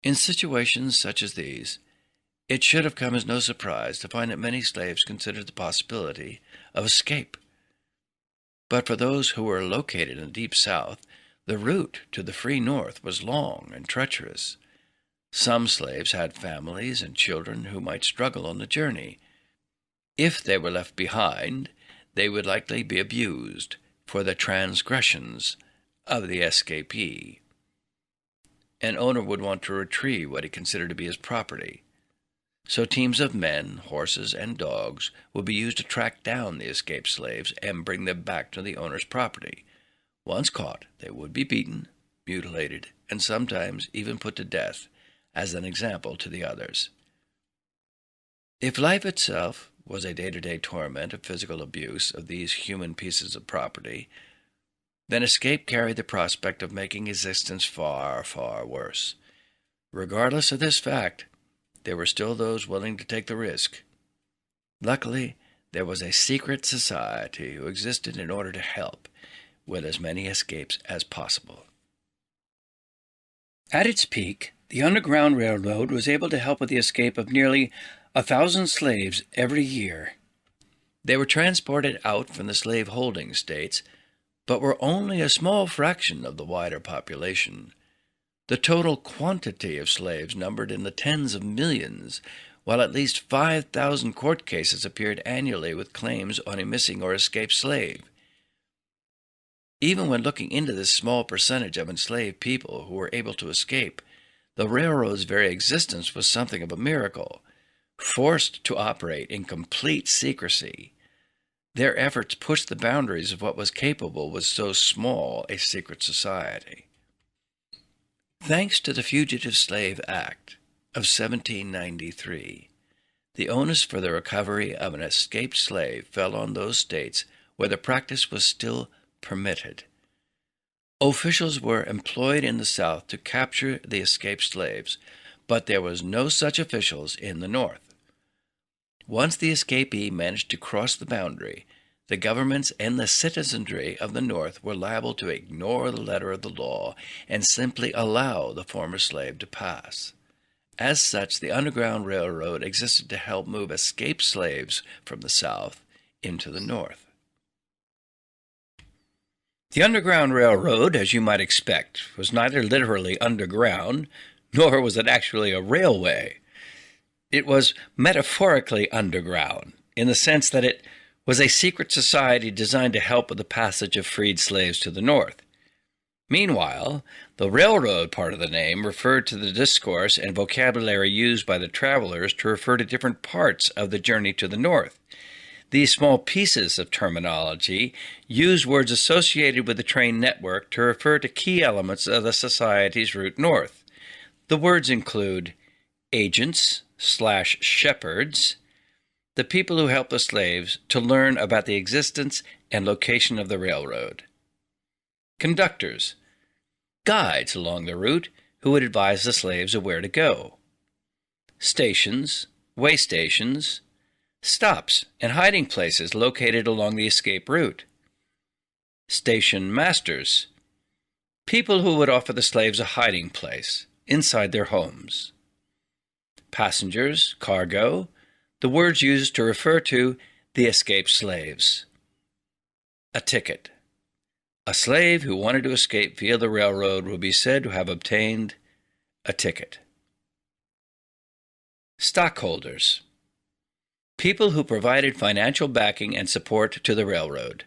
In situations such as these, it should have come as no surprise to find that many slaves considered the possibility of escape. But for those who were located in the Deep South, the route to the free North was long and treacherous. Some slaves had families and children who might struggle on the journey. If they were left behind, they would likely be abused for the transgressions of the escapee. An owner would want to retrieve what he considered to be his property. So teams of men, horses, and dogs would be used to track down the escaped slaves and bring them back to the owner's property. Once caught, they would be beaten, mutilated, and sometimes even put to death as an example to the others. If life itself was a day-to-day torment of physical abuse of these human pieces of property, then escape carried the prospect of making existence far, far worse. Regardless of this fact, there were still those willing to take the risk. Luckily, there was a secret society who existed in order to help with as many escapes as possible. At its peak, the Underground Railroad was able to help with the escape of nearly 1,000 slaves every year. They were transported out from the slave-holding states, but were only a small fraction of the wider population. The total quantity of slaves numbered in the tens of millions, while at least 5,000 court cases appeared annually with claims on a missing or escaped slave. Even when looking into this small percentage of enslaved people who were able to escape, the railroad's very existence was something of a miracle. Forced to operate in complete secrecy, their efforts pushed the boundaries of what was capable with so small a secret society. Thanks to the Fugitive Slave Act of 1793, the onus for the recovery of an escaped slave fell on those states where the practice was still permitted. Officials were employed in the South to capture the escaped slaves, but there was no such officials in the North. Once the escapee managed to cross the boundary, the governments and the citizenry of the North were liable to ignore the letter of the law and simply allow the former slave to pass. As such, the Underground Railroad existed to help move escaped slaves from the South into the North. The Underground Railroad, as you might expect, was neither literally underground, nor was it actually a railway. It was metaphorically underground, in the sense that it was a secret society designed to help with the passage of freed slaves to the North. Meanwhile, the railroad part of the name referred to the discourse and vocabulary used by the travelers to refer to different parts of the journey to the North. These small pieces of terminology use words associated with the train network to refer to key elements of the society's route north. The words include agents/shepherds, the people who help the slaves to learn about the existence and location of the railroad; conductors, guides along the route who would advise the slaves of where to go; stations, way stations, stops and hiding places located along the escape route; station masters, people who would offer the slaves a hiding place inside their homes; passengers, cargo, the words used to refer to the escaped slaves; a ticket. A slave who wanted to escape via the railroad would be said to have obtained a ticket. Stockholders, people who provided financial backing and support to the railroad.